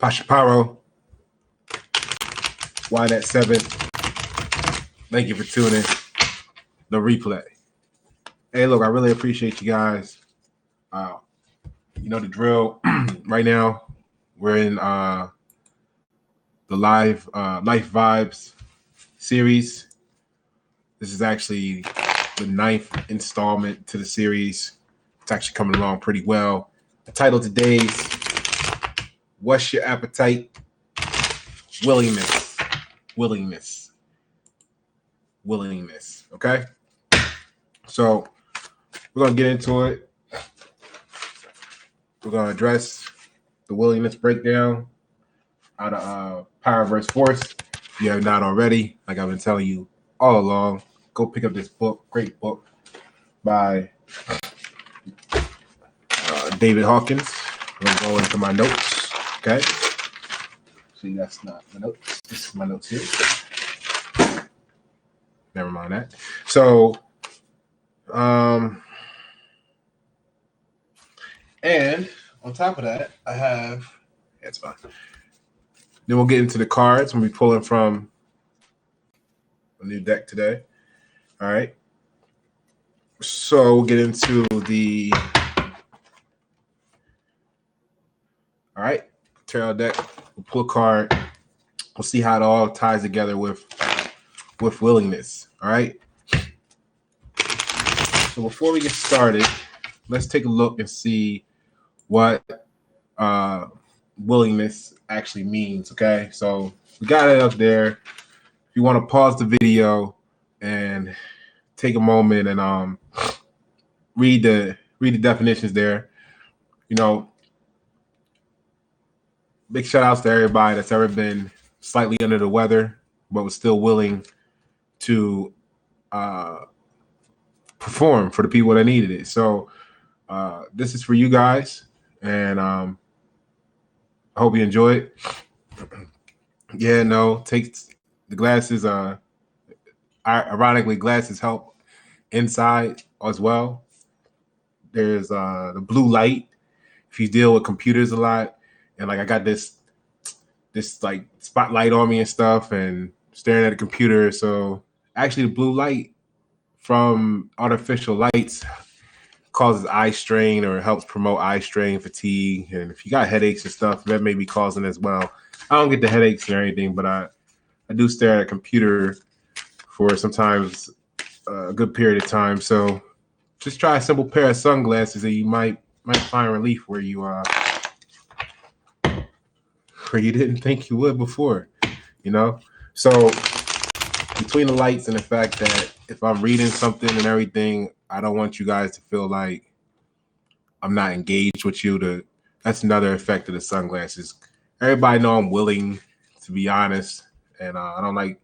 Pashaparo, Ynet 7. Thank you for tuning. The replay. Hey, look, I really appreciate you guys. You know the drill. Right now, we're in the live Life Vibes series. This is actually the 9th installment to the series. It's actually coming along pretty well. The title today is What's Your Appetite? Willingness. Okay? So we're going to get into it. We're going to address the willingness breakdown out of Power vs. Force. If you have not already, like I've been telling you all along, go pick up this book. Great book by David Hawkins. I'm going to go into my notes. Okay? See, that's not my notes. This is my notes here. Never mind that. So, and on top of that, I have, it's fine. Then we'll get into the cards. We'll be pulling from a new deck today. All right. So we'll get into the, all right, tarot deck. We'll pull a card. We'll see how it all ties together with willingness. All right. So before we get started, let's take a look and see what willingness actually means. Okay. So we got it up there. If you want to pause the video and take a moment and read the definitions there. You know, big shout outs to everybody that's ever been slightly under the weather, but was still willing to perform for the people that needed it. So this is for you guys, and I hope you enjoy it. Yeah, no, take the glasses. Ironically, glasses help inside as well. There's the blue light if you deal with computers a lot, and like I got this like spotlight on me and stuff, and staring at a computer. So actually, the blue light from artificial lights causes eye strain, or helps promote eye strain, fatigue, and if you got headaches and stuff, that may be causing as well. I don't get the headaches or anything, but I do stare at a computer for sometimes a good period of time. So just try a simple pair of sunglasses, and you might find relief where you didn't think you would before, you know. So between the lights and the fact that if I'm reading something and everything, I don't want you guys to feel like I'm not engaged with you. That's another effect of the sunglasses. Everybody know I'm willing, to be honest, and I don't like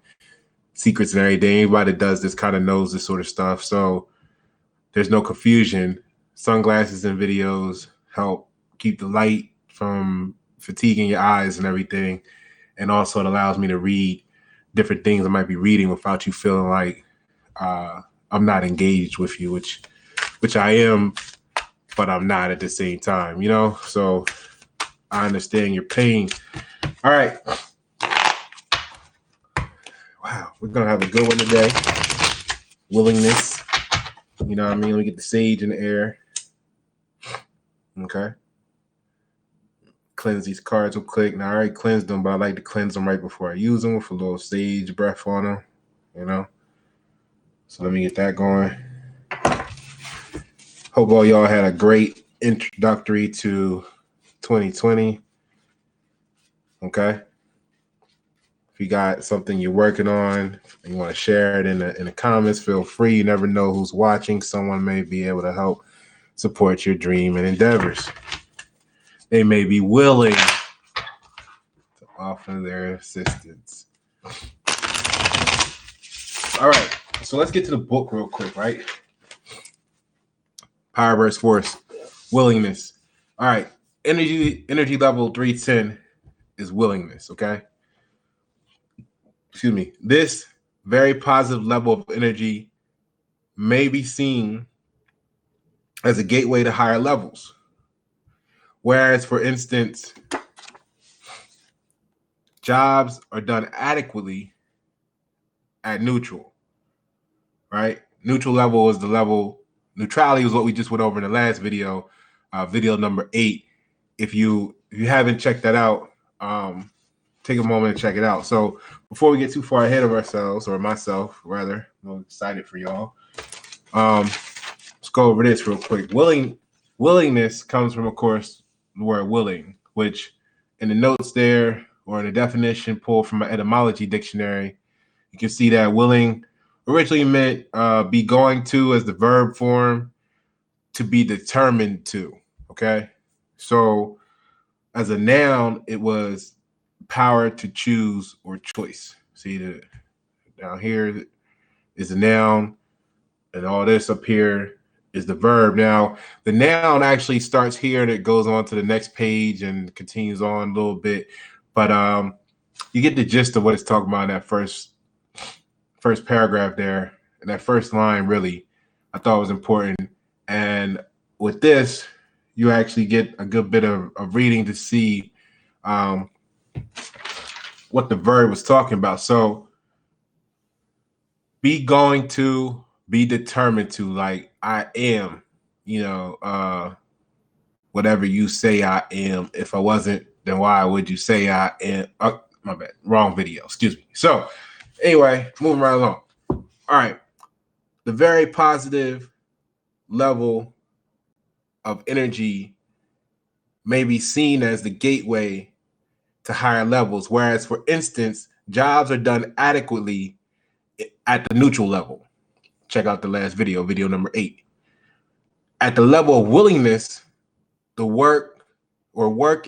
secrets and everything. Anybody that does this kind of knows this sort of stuff. So there's no confusion. Sunglasses and videos help keep the light from fatiguing your eyes and everything, and also it allows me to read different things I might be reading without you feeling like I'm not engaged with you, which I am, but I'm not at the same time, you know. So I understand your pain. All right. Wow, we're gonna have a good one today. Willingness. You know what I mean? Let me get the sage in the air. Okay. Cleanse these cards real quick. Now I already cleansed them, but I like to cleanse them right before I use them with a little sage breath on them, you know. So let me get that going. Hope all y'all had a great introductory to 2020. Okay. If you got something you're working on and you want to share it in the comments, feel free. You never know who's watching. Someone may be able to help support your dream and endeavors. They may be willing to offer their assistance. All right, so let's get to the book real quick, right? Power vs. Force, willingness. All right, energy level 310 is willingness, okay? Excuse me. This very positive level of energy may be seen as a gateway to higher levels. Whereas, for instance, jobs are done adequately at neutral, right? Neutral level is the level, neutrality is what we just went over in the last video, video number 8. If you haven't checked that out, take a moment and check it out. So before we get too far ahead of ourselves, or myself rather, I'm excited for y'all. Let's go over this real quick. Willingness comes from, of course, the word willing, which in the notes there, or in the definition pulled from an etymology dictionary, you can see that willing originally meant be going to as the verb form, to be determined to. Okay, so as a noun, it was power to choose or choice. See the down here is a noun, and all this up here is the verb. Now, the noun actually starts here and it goes on to the next page and continues on a little bit, but you get the gist of what it's talking about in that first paragraph there, and that first line really I thought was important. And with this, you actually get a good bit of reading to see what the verb was talking about. So be going to, be determined to, like I am, whatever you say I am. If I wasn't, then why would you say I am? Oh, my bad, wrong video, excuse me. So anyway, moving right along. All right, the very positive level of energy may be seen as the gateway to higher levels, whereas, for instance, jobs are done adequately at the neutral level. Check out the last video, video number 8. At the level of willingness, the work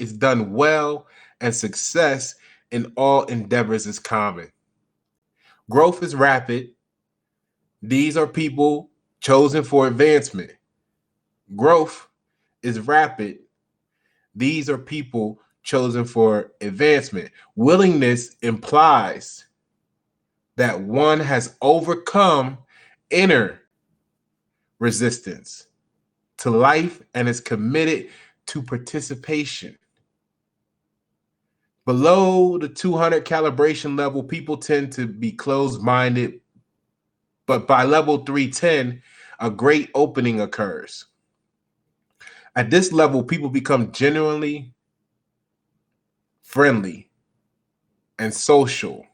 is done well, and success in all endeavors is common. Growth is rapid. These are people chosen for advancement. Growth is rapid. These are people chosen for advancement. Willingness implies that one has overcome inner resistance to life and is committed to participation. Below the 200 calibration level, people tend to be closed-minded, but by level 310, a great opening occurs. At this level, people become genuinely friendly and social,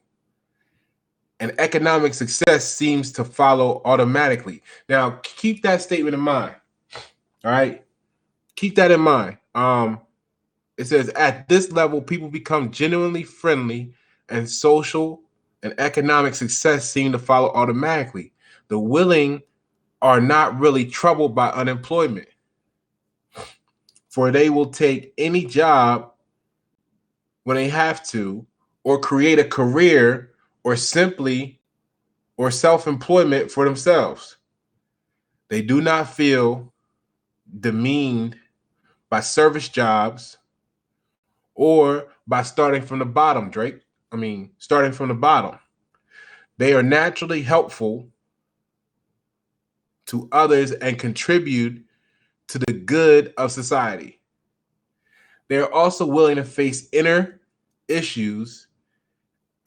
and economic success seems to follow automatically. Now, keep that statement in mind. All right, keep that in mind. It says at this level, people become genuinely friendly and social, and economic success seem to follow automatically. The willing are not really troubled by unemployment, for they will take any job when they have to, or create a career, or self-employment for themselves. They do not feel demeaned by service jobs or by starting from the bottom, starting from the bottom. They are naturally helpful to others and contribute to the good of society. They are also willing to face inner issues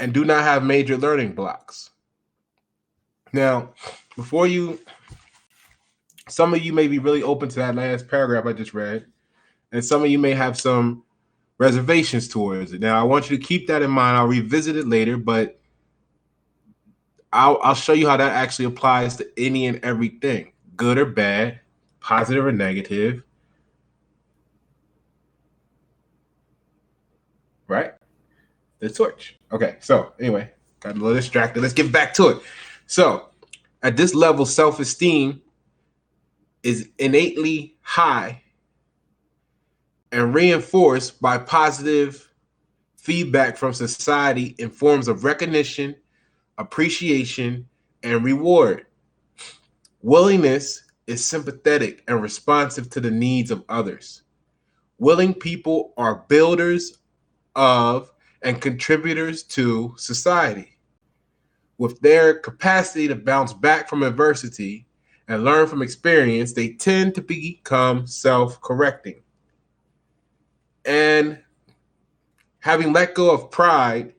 and do not have major learning blocks. Now, some of you may be really open to that last paragraph I just read, and some of you may have some reservations towards it. Now, I want you to keep that in mind. I'll revisit it later, but I'll show you how that actually applies to any and everything, good or bad, positive or negative. Right? The torch. Okay, so anyway, got a little distracted. Let's get back to it. So at this level, self-esteem is innately high and reinforced by positive feedback from society in forms of recognition, appreciation, and reward. Willingness is sympathetic and responsive to the needs of others. Willing people are builders of and contributors to society. With their capacity to bounce back from adversity and learn from experience, they tend to become self-correcting. And Having let go of pride,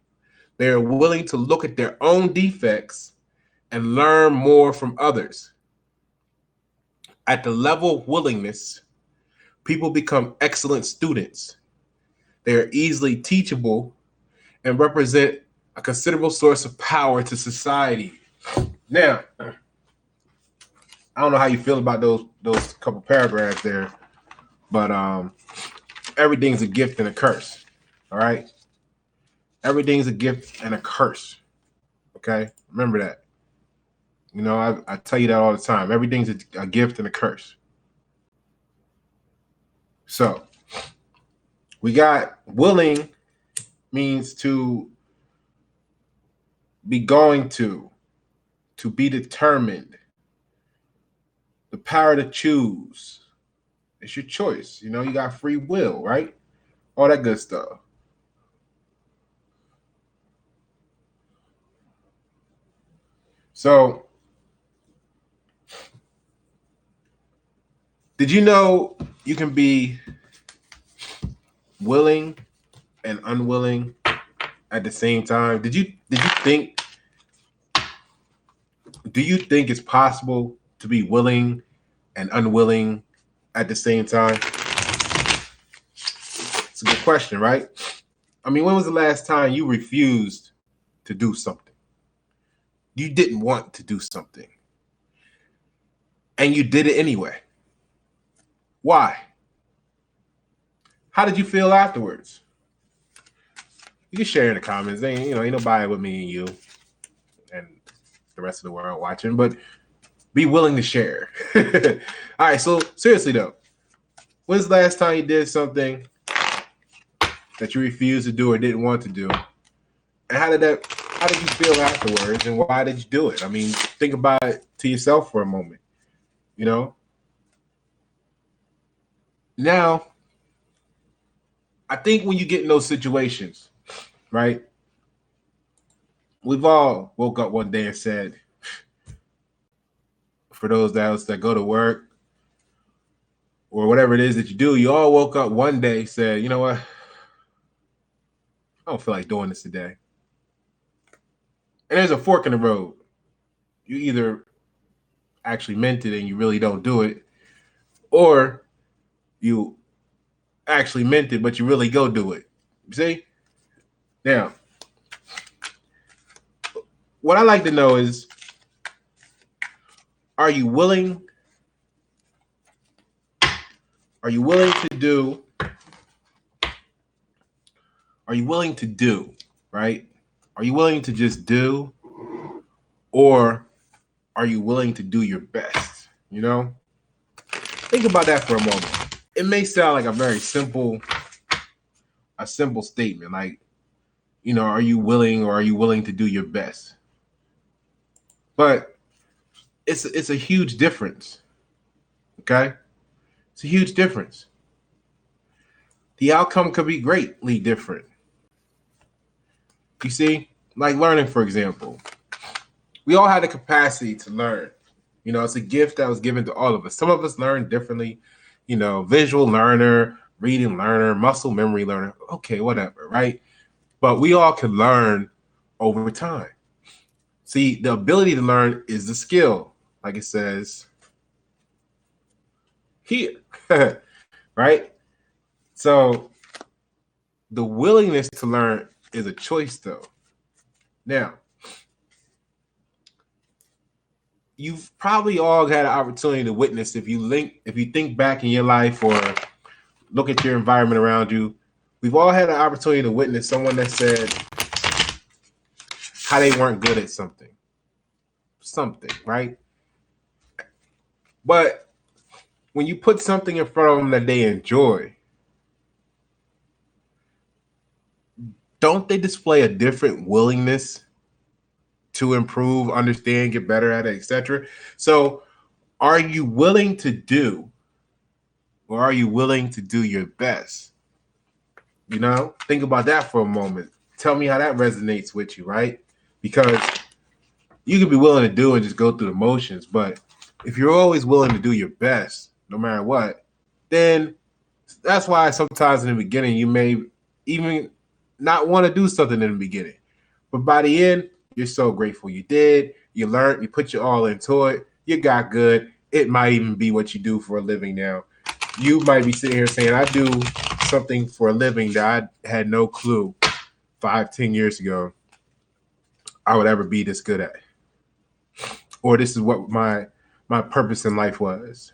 they are willing to look at their own defects and learn more from others. At the level of willingness, people become excellent students. They are easily teachable and represent a considerable source of power to society. Now, I don't know how you feel about those couple paragraphs there, but everything's a gift and a curse. All right, everything's a gift and a curse. Okay, remember that. You know, I tell you that all the time. Everything's a gift and a curse. So we got willing means to be going to be determined, the power to choose. It's your choice. You know, you got free will, right? All that good stuff. So, did you know you can be willing and unwilling at the same time? Do you think it's possible to be willing and unwilling at the same time? It's a good question, right? I mean, when was the last time you refused to do something? You didn't want to do something, and you did it anyway. Why? How did you feel afterwards? You can share in the comments. Ain't nobody with me and you and the rest of the world watching, but be willing to share. All right, so seriously though, when's the last time you did something that you refused to do or didn't want to do? And how did you feel afterwards, and why did you do it? I mean, think about it to yourself for a moment, you know? Now, I think when you get in those situations, right? We've all woke up one day and said, for those that go to work or whatever it is that you do, you all woke up one day, said, you know what? I don't feel like doing this today. And there's a fork in the road. You either actually meant it and you really don't do it, or you actually meant it, but you really go do it. You see? Now, what I like to know is, are you willing to do, right? Are you willing to just do, or are you willing to do your best? You know? Think about that for a moment. It may sound like a simple statement, like, you know, are you willing or are you willing to do your best? But it's a huge difference. Okay? It's a huge difference. The outcome could be greatly different. You see, like learning, for example. We all have the capacity to learn. You know, it's a gift that was given to all of us. Some of us learn differently, you know, visual learner, reading learner, muscle memory learner, okay, whatever, right? But we all can learn over time. See, the ability to learn is the skill, like it says here, right? So the willingness to learn is a choice, though. Now, you've probably all had an opportunity to witness, if you think back in your life or look at your environment around you, we've all had an opportunity to witness someone that said how they weren't good at something, right? But when you put something in front of them that they enjoy, don't they display a different willingness to improve, understand, get better at it, etc.? So are you willing to do, or are you willing to do your best? You know, think about that for a moment. Tell me how that resonates with you, right? Because you can be willing to do and just go through the motions, but if you're always willing to do your best, no matter what, then that's why sometimes in the beginning you may even not want to do something in the beginning. But by the end, you're so grateful you did. You learned, you put your all into it. You got good. It might even be what you do for a living now. You might be sitting here saying, I do something for a living that I had no clue 5-10 years ago I would ever be this good at. Or this is what my purpose in life was.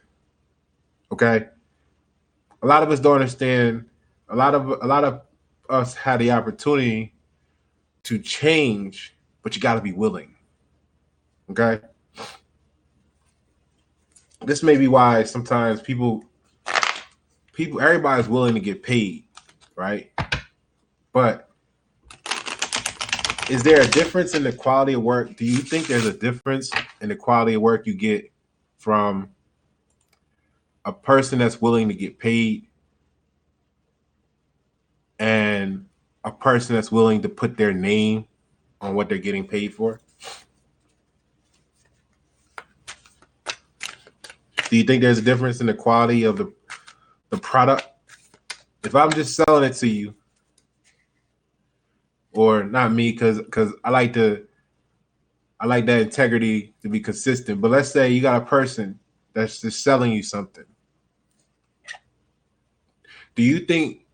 Okay? A lot of us don't understand. A lot of us had the opportunity to change, but you got to be willing. Okay? This may be why sometimes everybody's willing to get paid, right? But is there a difference in the quality of work? Do you think there's a difference in the quality of work you get from a person that's willing to get paid and a person that's willing to put their name on what they're getting paid for? Do you think there's a difference in the quality of the product? If I'm just selling it to you, or not me, because I like that integrity to be consistent. But let's say you got a person that's just selling you something. Do you think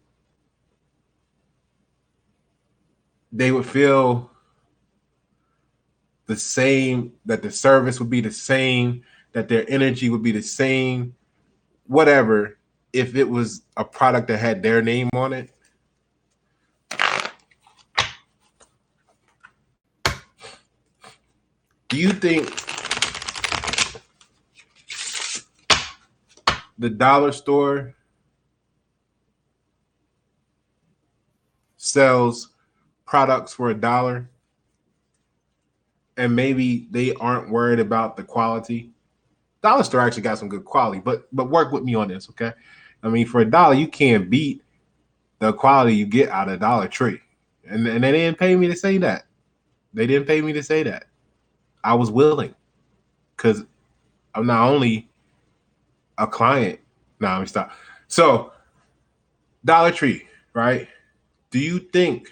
they would feel the same, that the service would be the same, that their energy would be the same, whatever, if it was a product that had their name on it? Do you think the dollar store sells products for $1 and maybe they aren't worried about the quality? Dollar store actually got some good quality, but work with me on this, okay? I mean, for $1, you can't beat the quality you get out of Dollar Tree. And they didn't pay me to say that. They didn't pay me to say that. I was willing, because I'm not only a client. Nah, let me stop. So, Dollar Tree, right? Do you think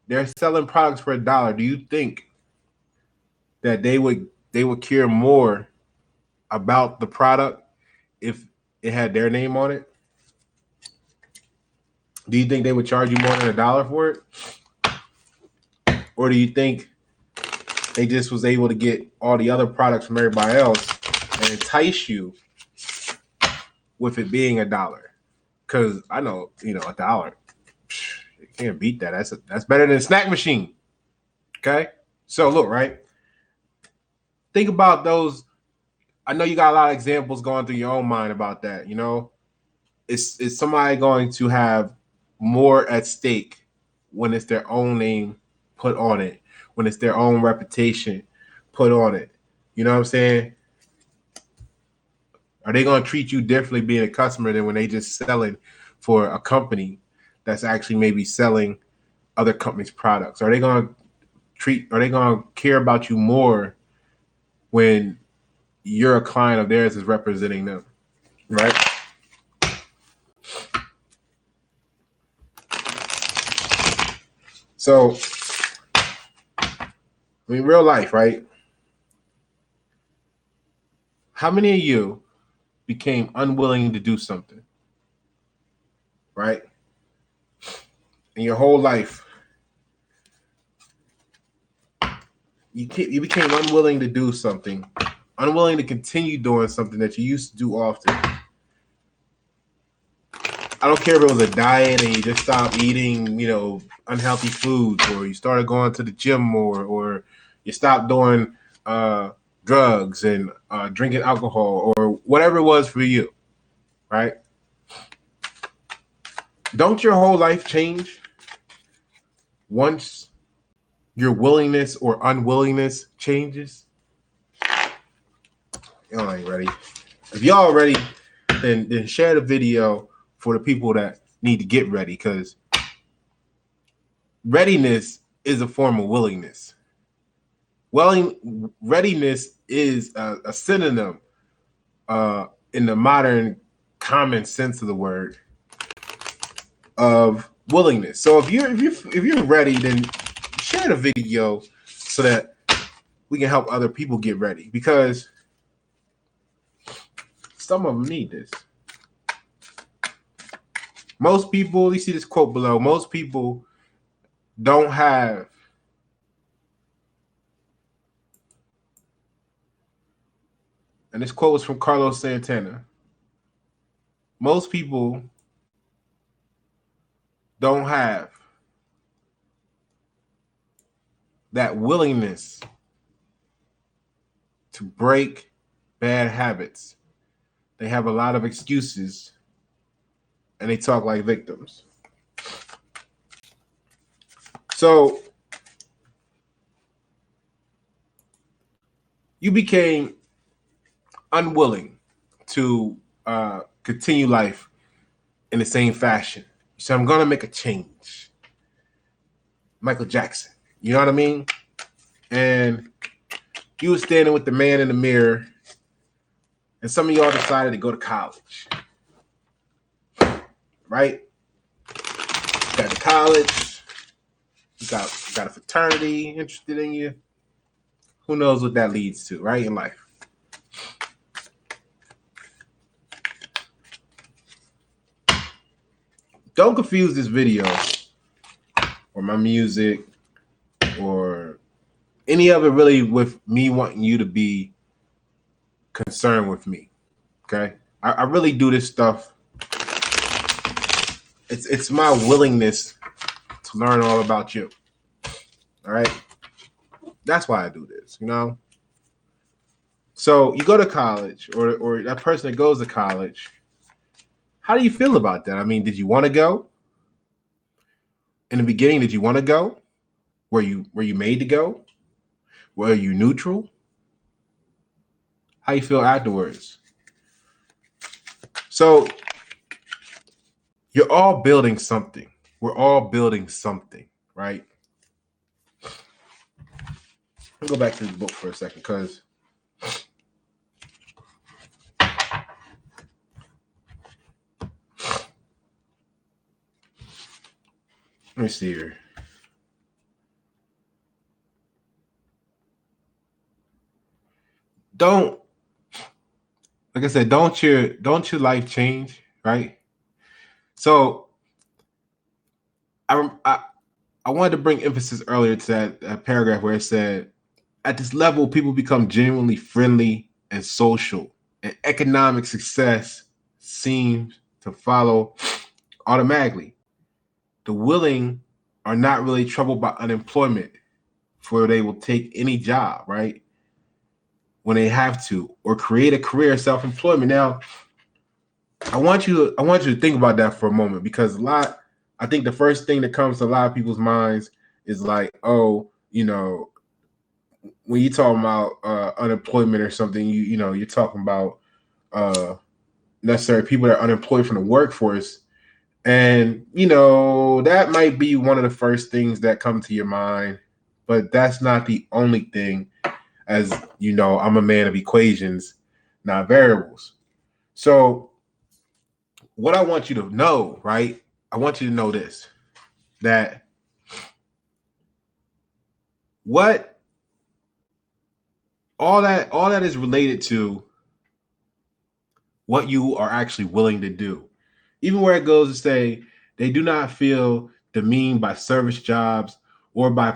they're selling products for $1? Do you think that they would care more about the product if it had their name on it? Do you think they would charge you more than $1 for it? Or do you think they just was able to get all the other products from everybody else and entice you with it being $1? Because I know, $1, you can't beat that. That's better than a snack machine. Okay? So look, right? Think about those. I know you got a lot of examples going through your own mind about that. Is somebody going to have more at stake when it's their own name put on it, when it's their own reputation put on it? You know what I'm saying? Are they going to treat you differently being a customer than when they just selling for a company that's actually maybe selling other companies' products? Are they going to care about you more when you're a client of theirs is representing them, right? So, I mean, real life, right? How many of you became unwilling to do something, right? In your whole life, you became unwilling to do something, unwilling to continue doing something that you used to do often. I don't care if it was a diet and you just stopped eating, unhealthy foods, or you started going to the gym more, or you stopped doing drugs and drinking alcohol, or whatever it was for you, right? Don't your whole life change once your willingness or unwillingness changes? Y'all ain't ready. If y'all ready, then share the video for the people that need to get ready, because readiness is a form of willingness. Readiness is a synonym in the modern common sense of the word of willingness. So if you're ready, then share the video so that we can help other people get ready, because some of them need this. Most people, you see this quote below, most people don't have and this quote was from Carlos Santana. Most people don't have that willingness to break bad habits. They have a lot of excuses and they talk like victims. So you became unwilling to continue life in the same fashion. So I'm going to make a change. Michael Jackson, you know what I mean? And you were standing with the man in the mirror, and some of y'all decided to go to college, right? You got to college, you got a fraternity interested in you. Who knows what that leads to, right, in life? Don't confuse this video or my music or any of it really with me wanting you to be concerned with me, okay? I really do this stuff. It's my willingness to learn all about you, all right? That's why I do this, you know? So you go to college, or that person that goes to college, how do you feel about that? I mean, did you want to go? In the beginning, did you want to go? Were you made to go? Were you neutral? How you feel afterwards? So you're all building something. We're all building something, right? I'll go back to the book for a second, because let me see here. Don't, like I said, don't your life change, right? So I wanted to bring emphasis earlier to that paragraph where it said, at this level, people become genuinely friendly and social, and economic success seems to follow automatically. The willing are not really troubled by unemployment, for they will take any job, right, when they have to, or create a career of self-employment. Now, I want you to think about that for a moment, because I think the first thing that comes to a lot of people's minds is like, oh, you know, when you talk about unemployment or something, you're talking about necessarily people that are unemployed from the workforce. And, that might be one of the first things that come to your mind, but that's not the only thing. As you know, I'm a man of equations, not variables. So what I want you to know, right? I want you to know this, that what all that is related to what you are actually willing to do. Even where it goes to say they do not feel demeaned by service jobs or by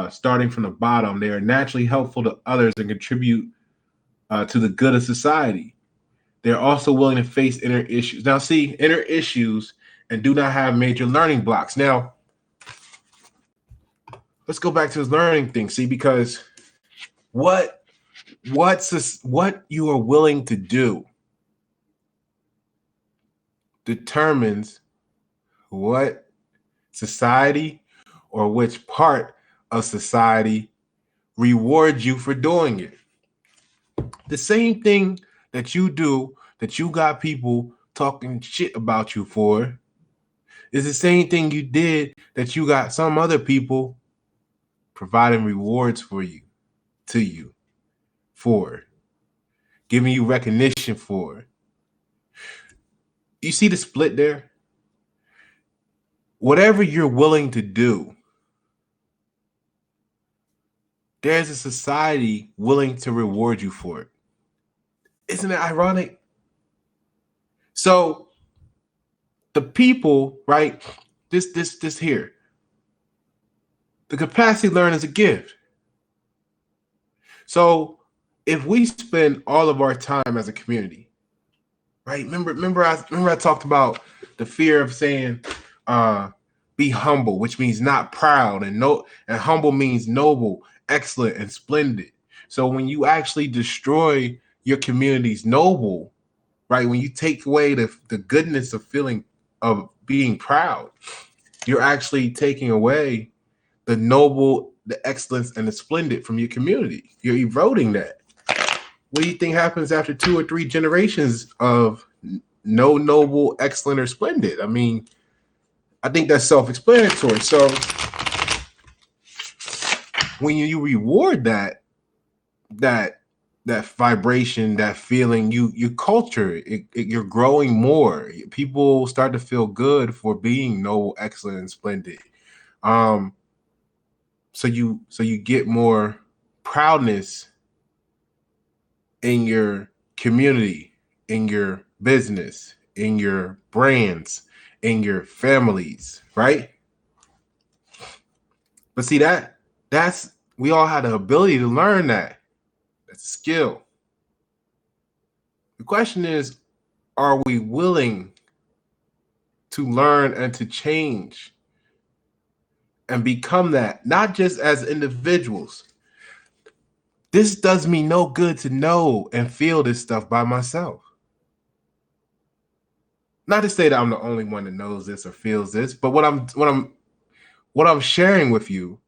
starting from the bottom. They are naturally helpful to others and contribute to the good of society. They're also willing to face inner issues. Now, see, inner issues and do not have major learning blocks. Now, let's go back to this learning thing. See, because what you are willing to do determines what society or which part of society rewards you for doing it. The same thing that you do, that you got people talking shit about you for, is the same thing you did that you got some other people providing rewards for you, to you, for, giving you recognition for. You see the split there? whatever you're willing to do, there's a society willing to reward you for it. Isn't it ironic? So the people, right? This here. The capacity to learn is a gift. So if we spend all of our time as a community, right? Remember I talked about the fear of saying be humble, which means not proud, and humble means noble, excellent, and splendid. So when you actually destroy your community's noble, right? When you take away the goodness of feeling of being proud, you're actually taking away the noble, the excellence, and the splendid from your community. You're eroding that. What do you think happens after 2 or 3 generations of no noble, excellent, or splendid? I mean, I think that's self-explanatory. So when you reward that vibration, that feeling, you culture it, you're growing more. People start to feel good for being noble, excellent, and splendid. So you get more proudness in your community, in your business, in your brands, in your families, right? But see that's we all had the ability to learn that. That's a skill. The question is, are we willing to learn and to change and become that, not just as individuals? This does me no good to know and feel this stuff by myself. Not to say that I'm the only one that knows this or feels this, but what I'm sharing with you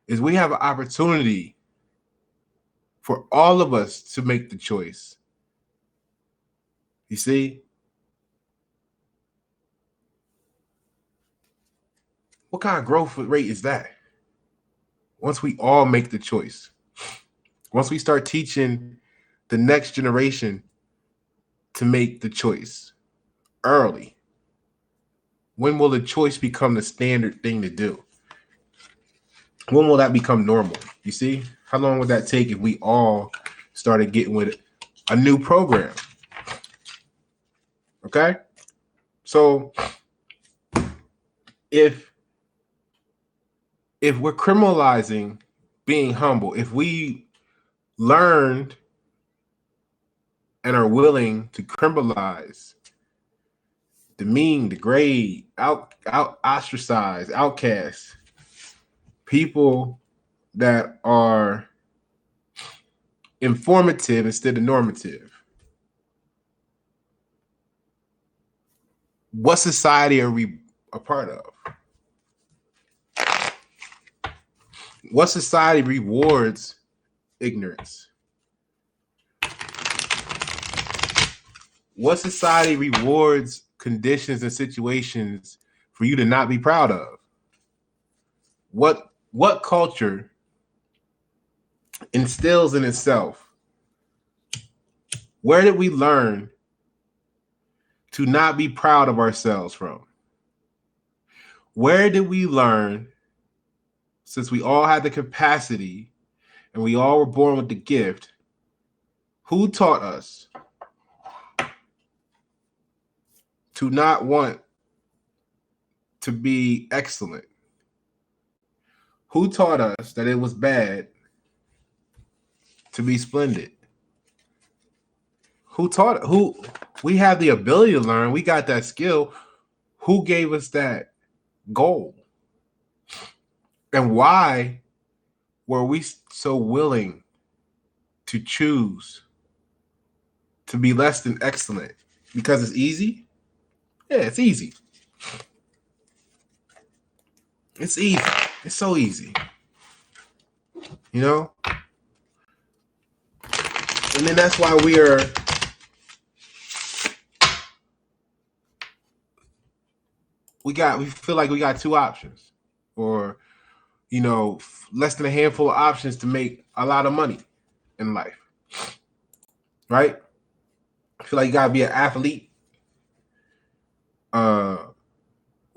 is we have an opportunity for all of us to make the choice. You see? What kind of growth rate is that? Once we all make the choice, once we start teaching the next generation to make the choice early, when will the choice become the standard thing to do? When will that become normal? You see? How long would that take if we all started getting with a new program? Okay? So if we're criminalizing being humble, if we learned and are willing to criminalize, demean, degrade, ostracize, outcast people that are informative instead of normative, what society are we a part of? What society rewards ignorance? What society rewards conditions and situations for you to not be proud of? What culture instills in itself? Where did we learn to not be proud of ourselves from? Where did we learn, since we all had the capacity and we all were born with the gift, who taught us to not want to be excellent? Who taught us that it was bad to be splendid? Who we have the ability to learn, we got that skill. Who gave us that goal? And why were we so willing to choose to be less than excellent? Because it's easy? Yeah, it's easy. It's easy. It's so easy. You know? And then that's why we feel like we got 2 options, or less than a handful of options to make a lot of money in life. Right? I feel like you gotta be an athlete,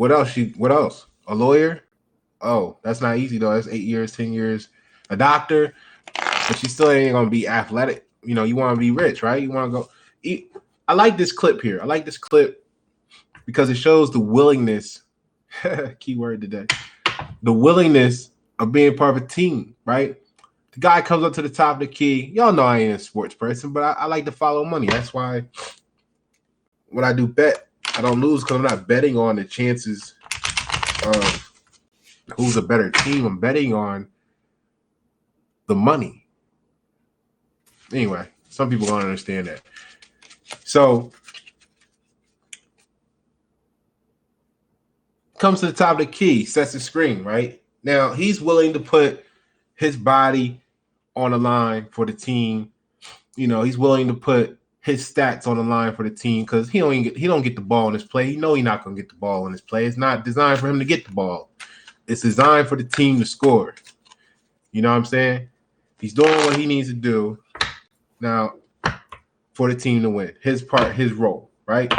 What else? What else? A lawyer? Oh, that's not easy though. That's 8 years, 10 years. A doctor, but she still ain't gonna be athletic. You know, you want to be rich, right? You want to go eat. I like this clip here. I like this clip because it shows the willingness. Keyword today. The willingness of being part of a team, right? The guy comes up to the top of the key. Y'all know I ain't a sports person, but I like to follow money. That's why when I do bet, I don't lose because I'm not betting on the chances of who's a better team. I'm betting on the money. Anyway, some people don't understand that. So comes to the top of the key, sets the screen, right? Now he's willing to put his body on the line for the team. You know, he's willing to put his stats on the line for the team because he don't get the ball in his play. He know he's not gonna get the ball in his play. It's not designed for him to get the ball. It's designed for the team to score. You know what I'm saying? He's doing what he needs to do now for the team to win. His part, his role, right?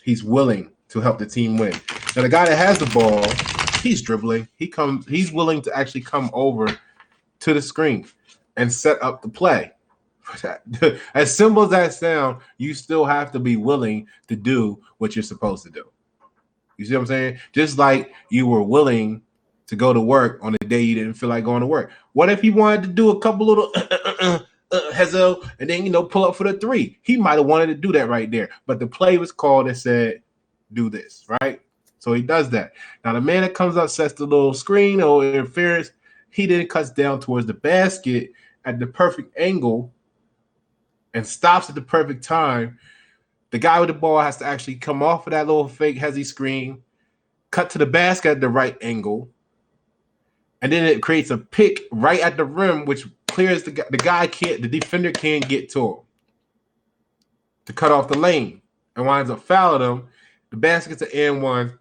He's willing to help the team win. Now the guy that has the ball, he's dribbling. He's willing to actually come over to the screen and set up the play. As simple as that sounds, you still have to be willing to do what you're supposed to do. You see what I'm saying? Just like you were willing to go to work on the day you didn't feel like going to work. What if he wanted to do a couple little Hazel and then, pull up for the three? He might have wanted to do that right there. But the play was called and said, do this, right? So he does that. Now, the man that comes up, sets the little screen or interference, he then cuts down towards the basket at the perfect angle and stops at the perfect time. The guy with the ball has to actually come off of that little fake hezzy screen, cut to the basket at the right angle, and then it creates a pick right at the rim, which clears the defender can't get to him to cut off the lane and winds up fouling him. The basket's an and one.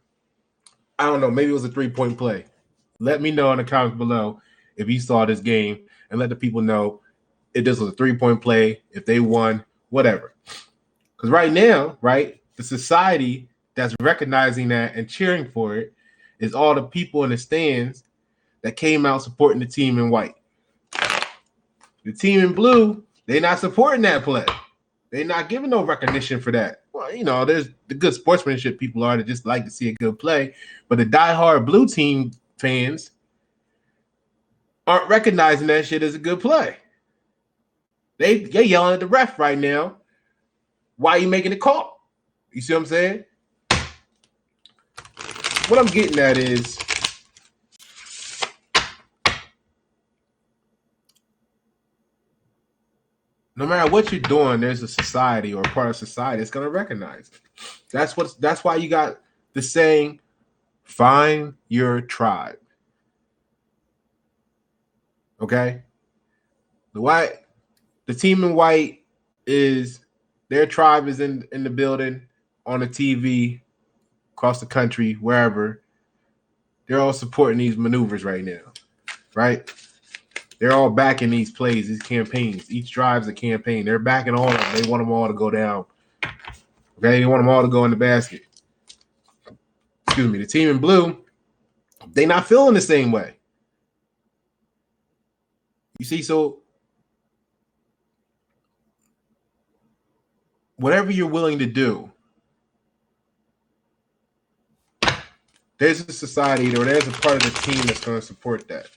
I don't know. Maybe it was a 3-point play. Let me know in the comments below if you saw this game and let the people know if this was a 3-point play, if they won, whatever. Because right now, right, the society that's recognizing that and cheering for it is all the people in the stands that came out supporting the team in white. The team in blue, they're not supporting that play. They're not giving no recognition for that. Well, there's the good sportsmanship people are that just like to see a good play, but the diehard blue team fans aren't recognizing that shit as a good play. They're yelling at the ref right now. Why are you making the call? You see what I'm saying? What I'm getting at is no matter what you're doing, there's a society or a part of society that's going to recognize it. That's why you got the saying, find your tribe. Okay? The team in white is their tribe is in the building, on the TV, across the country, wherever. They're all supporting these maneuvers right now, right? They're all backing these plays, these campaigns. Each drive's a campaign. They're backing all of them. They want them all to go down. Okay, they want them all to go in the basket. Excuse me. The team in blue, they not feeling the same way. You see, so whatever you're willing to do, there's a society or there's a part of the team that's going to support that.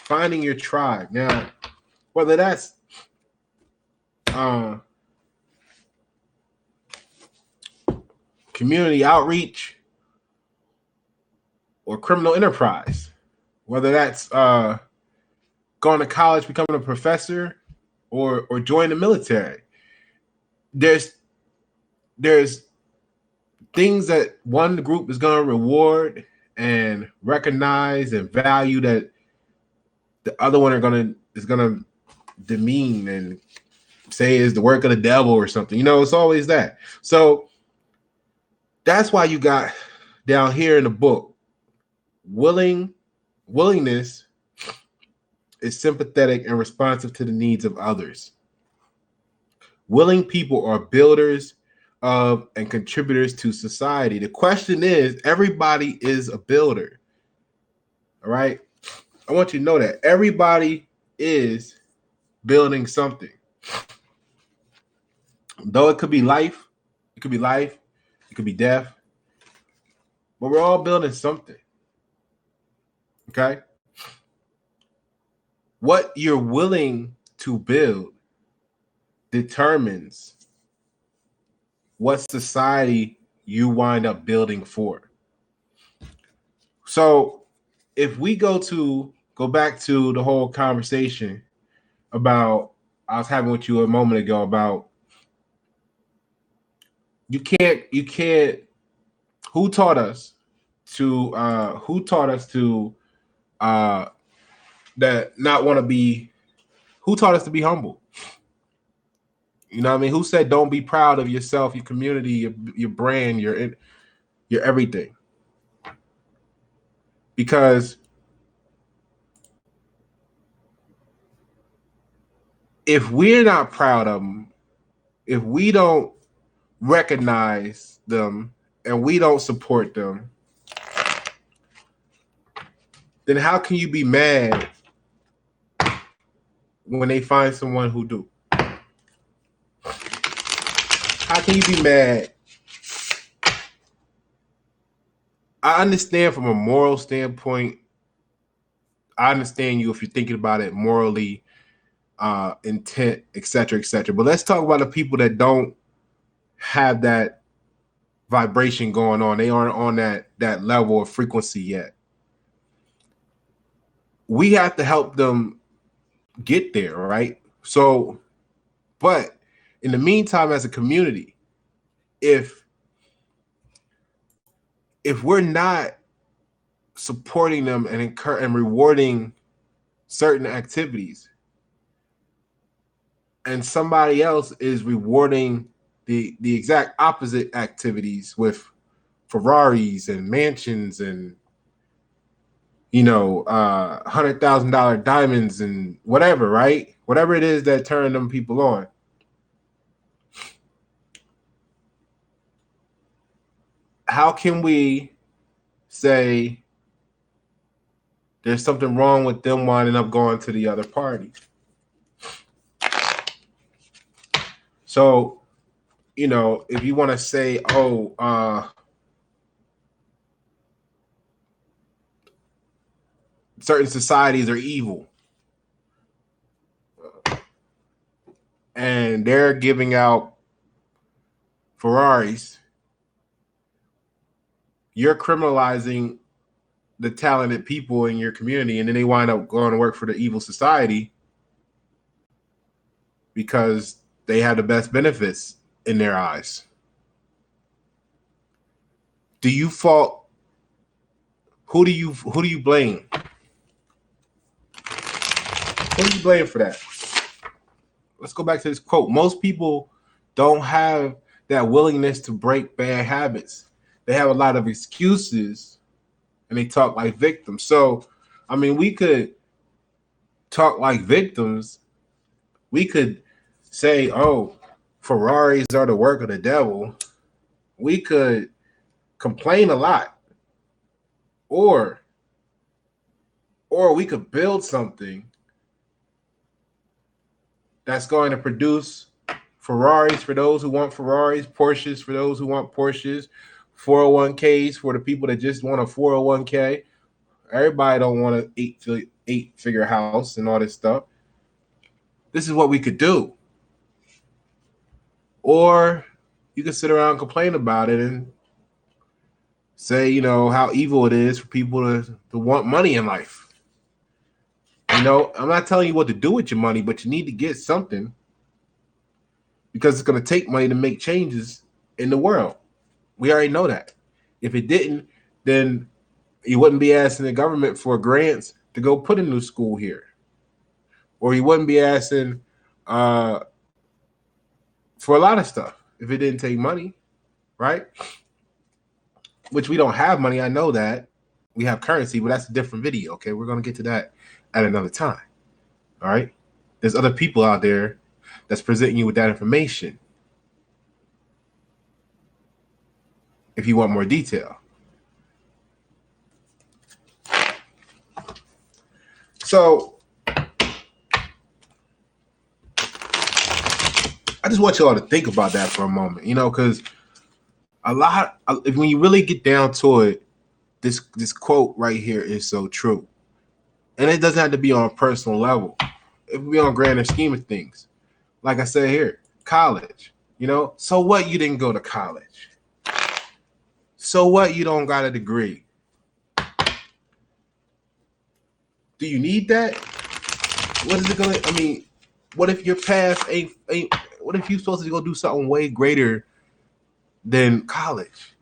Finding your tribe. Now, whether that's community outreach or criminal enterprise, whether that's going to college, becoming a professor, or join the military, there's things that one group is going to reward and recognize and value that the other one is gonna demean and say is the work of the devil or something. It's always that. So that's why you got down here in the book, willingness is sympathetic and responsive to the needs of others. Willing people are builders of and contributors to society. The question is, everybody is a builder. All right. I want you to know that everybody is building something. Though it could be life, it could be life, it could be death, but we're all building something. Okay. What you're willing to build determines what society you wind up building for. So if we go back to the whole conversation about I was having with you a moment ago about you can't who taught us to that not want to be who taught us to be humble? You know what I mean? Who said don't be proud of yourself, your community, your brand, your everything? Because if we're not proud of them, if we don't recognize them and we don't support them, then how can you be mad when they find someone who do? How can you be mad? I understand from a moral standpoint. I understand you if you're thinking about it morally, intent, etc., etc. But let's talk about the people that don't have that vibration going on. They aren't on that level of frequency yet. We have to help them get there, right? So, but in the meantime, as a community, if we're not supporting them and rewarding certain activities, and somebody else is rewarding the exact opposite activities with Ferraris and mansions and $100,000 diamonds and whatever, right? Whatever it is that turn them people on. How can we say there's something wrong with them winding up going to the other party? So, if you want to say, certain societies are evil and they're giving out Ferraris, you're criminalizing the talented people in your community, and then they wind up going to work for the evil society because they have the best benefits in their eyes. Do you fault? Who do you blame? Who do you blame for that? Let's go back to this quote. Most people don't have that willingness to break bad habits. They have a lot of excuses and they talk like victims. So, I mean, we could talk like victims. We could say, oh, Ferraris are the work of the devil. We could complain a lot. Or we could build something that's going to produce Ferraris for those who want Ferraris, Porsches for those who want Porsches, 401ks for the people that just want a 401k. Everybody don't want an eight-figure house and all this stuff. This is what we could do. Or you can sit around and complain about it and say, how evil it is for people to want money in life. I'm not telling you what to do with your money, but you need to get something because it's going to take money to make changes in the world. We already know that. If it didn't, then you wouldn't be asking the government for grants to go put a new school here. Or you wouldn't be asking for a lot of stuff if it didn't take money, right? Which we don't have money. I know that. We have currency, but that's a different video, okay? We're going to get to that at another time, all right? There's other people out there that's presenting you with that information. if you want more detail. So I just want y'all to think about that for a moment, because when you really get down to it, this quote right here is so true. And it doesn't have to be on a personal level. It can be on a grander scheme of things. Like I said here, college, so what you didn't go to college? So what you don't got a degree? Do you need that? What is it gonna, what if your path ain't what if you're supposed to go do something way greater than college?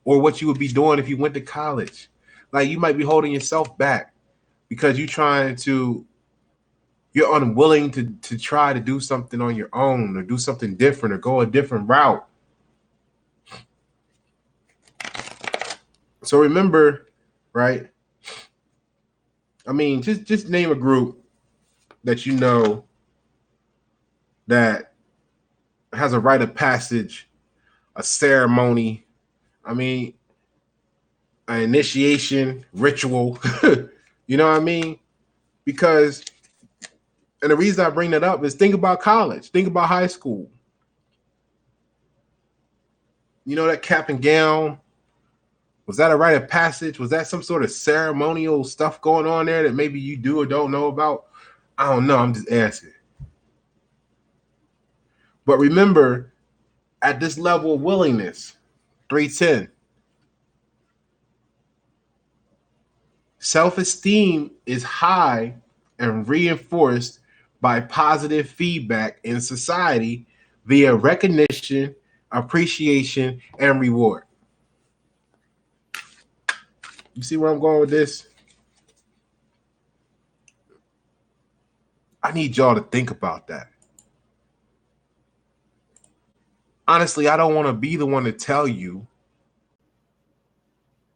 Or what you would be doing if you went to college? Like, you might be holding yourself back because you're unwilling to try to do something on your own, or do something different, or go a different route. So remember, right? Just name a group that you know that has a rite of passage, a ceremony, an initiation ritual. You know what I mean? Because, and the reason I bring that up is, think about college, think about high school. That cap and gown, was that a rite of passage? Was that some sort of ceremonial stuff going on there that maybe you do or don't know about? I don't know. I'm just asking. But remember, at this level of willingness, 310, self-esteem is high and reinforced by positive feedback in society via recognition, appreciation, and reward. You see where I'm going with this? I need y'all to think about that. Honestly, I don't want to be the one to tell you.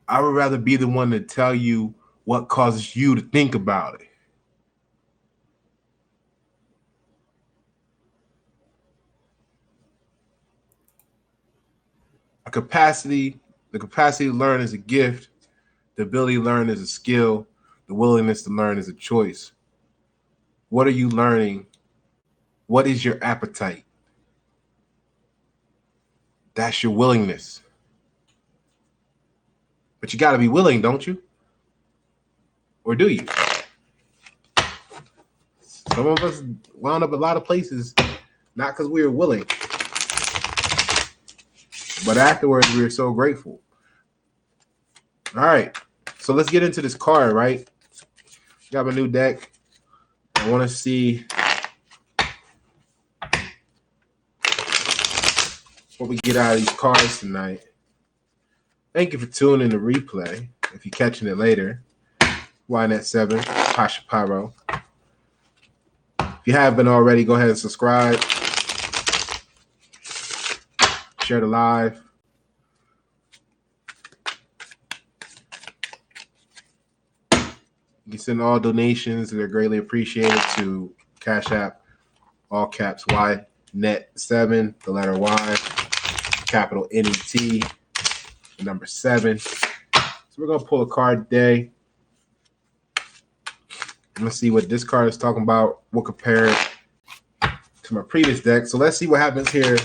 I would rather be the one to tell you what causes you to think about it. The capacity to learn is a gift. The ability to learn is a skill. The willingness to learn is a choice. What are you learning? What is your appetite? That's your willingness. But you got to be willing, don't you? Or do you? Some of us wound up a lot of places not because we were willing, but afterwards we were so grateful. All right, so let's get into this card, right? Got my new deck. I want to see what we get out of these cards tonight. Thank you for tuning in the replay. If you're catching it later, YNet7, Pasha Pyro. If you haven't already, go ahead and subscribe. Share the live. You can send all donations. They're greatly appreciated to Cash App, all caps YNet7, the letter Y, capital NET, the number 7. So we're going to pull a card today. Let's see what this card is talking about. We'll compare it to my previous deck. So let's see what happens here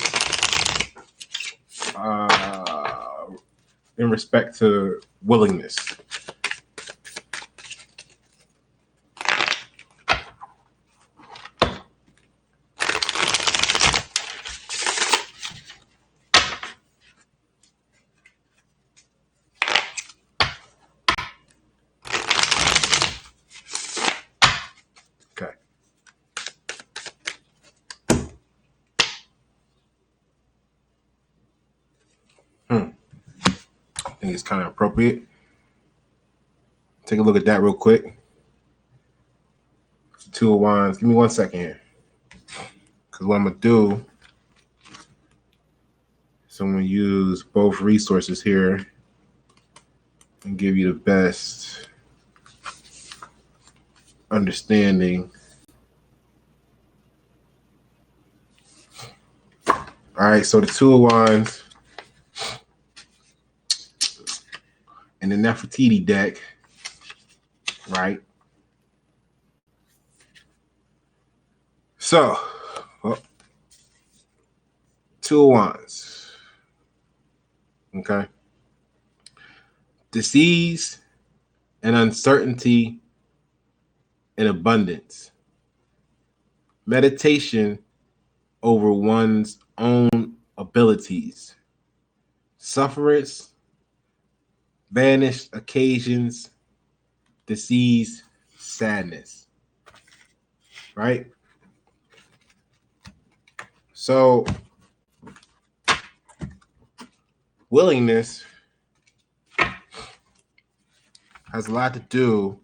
in respect to willingness. I think it's kind of appropriate. Take a look at that real quick. Two of Wands. Give me 1 second here. Because what I'm going to do is I'm going to use both resources here and give you the best understanding. All right, so the Two of Wands in the Nefertiti deck, right? So, well, Two of Wands. Okay. Disease and uncertainty and abundance. Meditation over one's own abilities. Sufferance, vanished occasions, disease, sadness. Right? So, willingness has a lot to do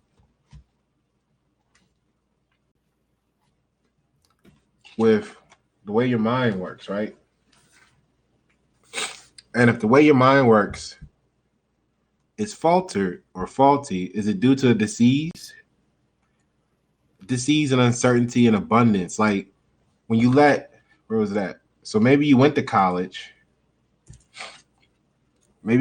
with the way your mind works, right? And if the way your mind works is faltered or faulty, is it due to a disease? Disease and uncertainty and abundance. Like when you where was that? So maybe you went to college. You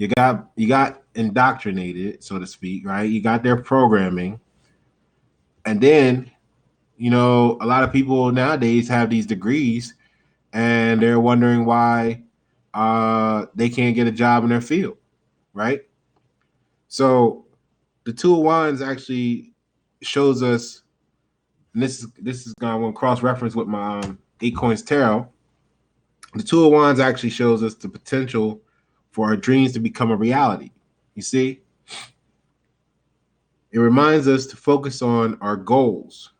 got indoctrinated, so to speak, right? You got their programming. And then, a lot of people nowadays have these degrees and they're wondering why they can't get a job in their field, right? So the Two of Wands actually shows us, and this is going to cross reference with my 8 Coins Tarot. The Two of Wands actually shows us the potential for our dreams to become a reality. You see, it reminds us to focus on our goals.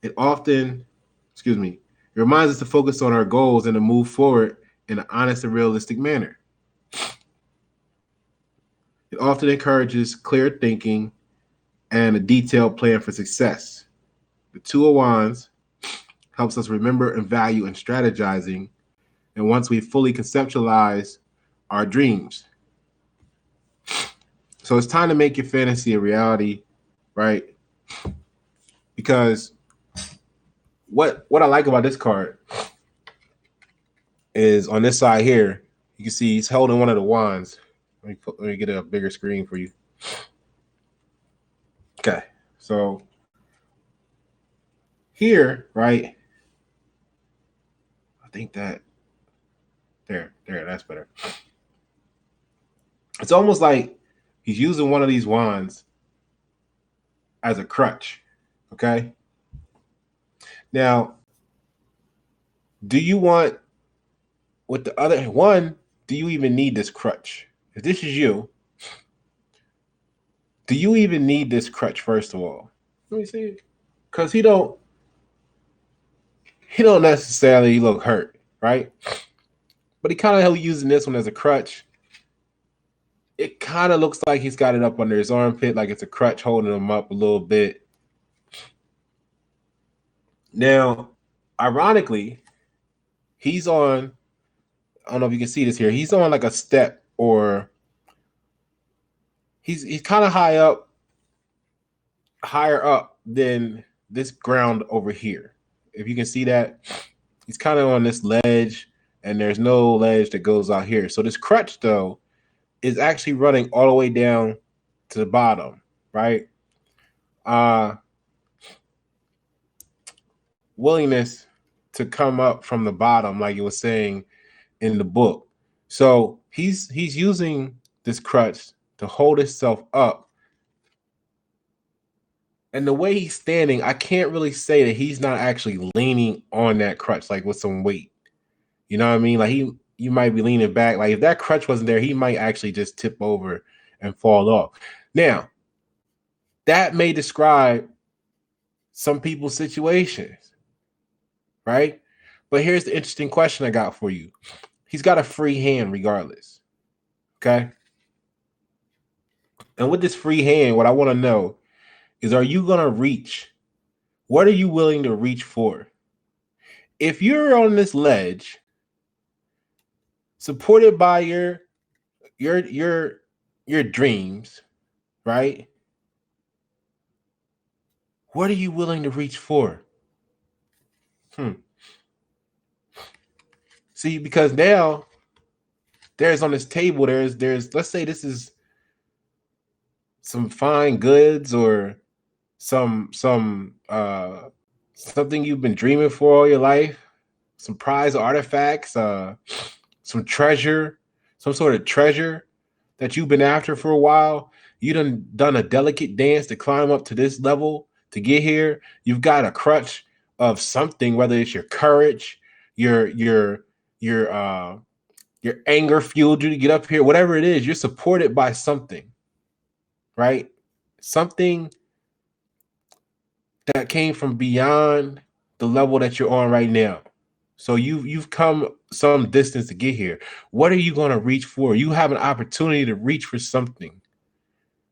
It reminds us to focus on our goals and to move forward in an honest and realistic manner. It often encourages clear thinking and a detailed plan for success. The Two of Wands helps us remember and value and strategizing. And once we fully conceptualize our dreams. So it's time to make your fantasy a reality, right? Because what I like about this card is on this side here, you can see he's holding one of the wands. Let me get a bigger screen for you. Okay, so here, right? I think that there, that's better. It's almost like he's using one of these wands as a crutch. Okay. Now, do you want with the other one? Do you even need this crutch? If this is you, do you even need this crutch? First of all, let me see, because he don't necessarily look hurt, right? But he kind of using this one as a crutch. It kind of looks like he's got it up under his armpit, like it's a crutch holding him up a little bit. Now, ironically, he's on, I don't know if you can see this here, he's on like a step, or he's kind of higher up than this ground over here. If you can see that, he's kind of on this ledge, and there's no ledge that goes out here. So this crutch, though, is actually running all the way down to the bottom, right? Willingness to come up from the bottom, like it was saying in the book. So he's using this crutch to hold himself up. And the way he's standing, I can't really say that he's not actually leaning on that crutch, like with some weight. You know what I mean? Like you might be leaning back. Like if that crutch wasn't there, he might actually just tip over and fall off. Now, that may describe some people's situations, right? But here's the interesting question I got for you. He's got a free hand regardless, okay? And with this free hand, what I want to know is, are you going to reach? What are you willing to reach for? If you're on this ledge, supported by your dreams, right? What are you willing to reach for? See, because now there's on this table, there's let's say this is some fine goods or some something you've been dreaming for all your life, some prize artifacts, some treasure, some sort of treasure that you've been after for a while. You done a delicate dance to climb up to this level to get here. You've got a crutch of something, whether it's your courage, your your your uh your anger fueled you to get up here, whatever it is, you're supported by something, right? Something that came from beyond the level that you're on right now. So you've come some distance to get here. What are you going to reach for? You have an opportunity to reach for something.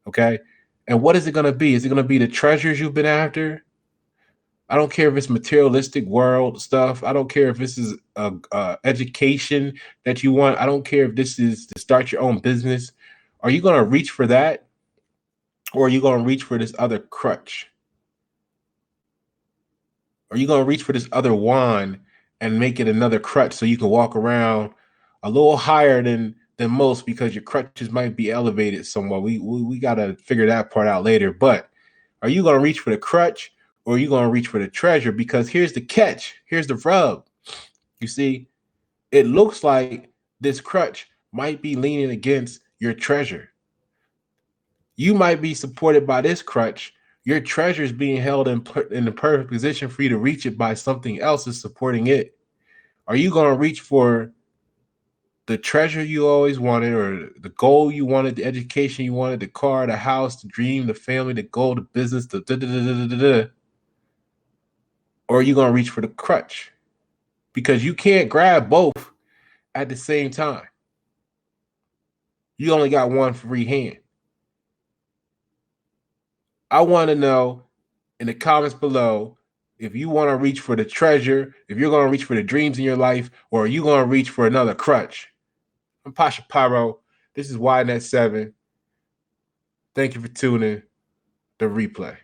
Okay? And what is it going to be? Is it going to be the treasures you've been after? I don't care if it's materialistic world stuff. I don't care if this is a education that you want. I don't care if this is to start your own business. Are you going to reach for that? Or are you going to reach for this other crutch? Are you going to reach for this other wand and make it another crutch so you can walk around a little higher than most because your crutches might be elevated somewhat? We got to figure that part out later. But are you going to reach for the crutch or are you going to reach for the treasure? Because here's the catch. Here's the rub. You see, it looks like this crutch might be leaning against your treasure. You might be supported by this crutch. Your treasure is being held in the perfect position for you to reach it by something else is supporting it. Are you going to reach for the treasure you always wanted, or the goal you wanted, the education you wanted, the car, the house, the dream, the family, the goal, the business, the da-da-da-da-da-da? Or are you going to reach for the crutch? Because you can't grab both at the same time. You only got one free hand. I want to know in the comments below if you want to reach for the treasure, if you're going to reach for the dreams in your life, or are you going to reach for another crutch? I'm Pasha Pyro. This is YNet7. Thank you for tuning. The replay.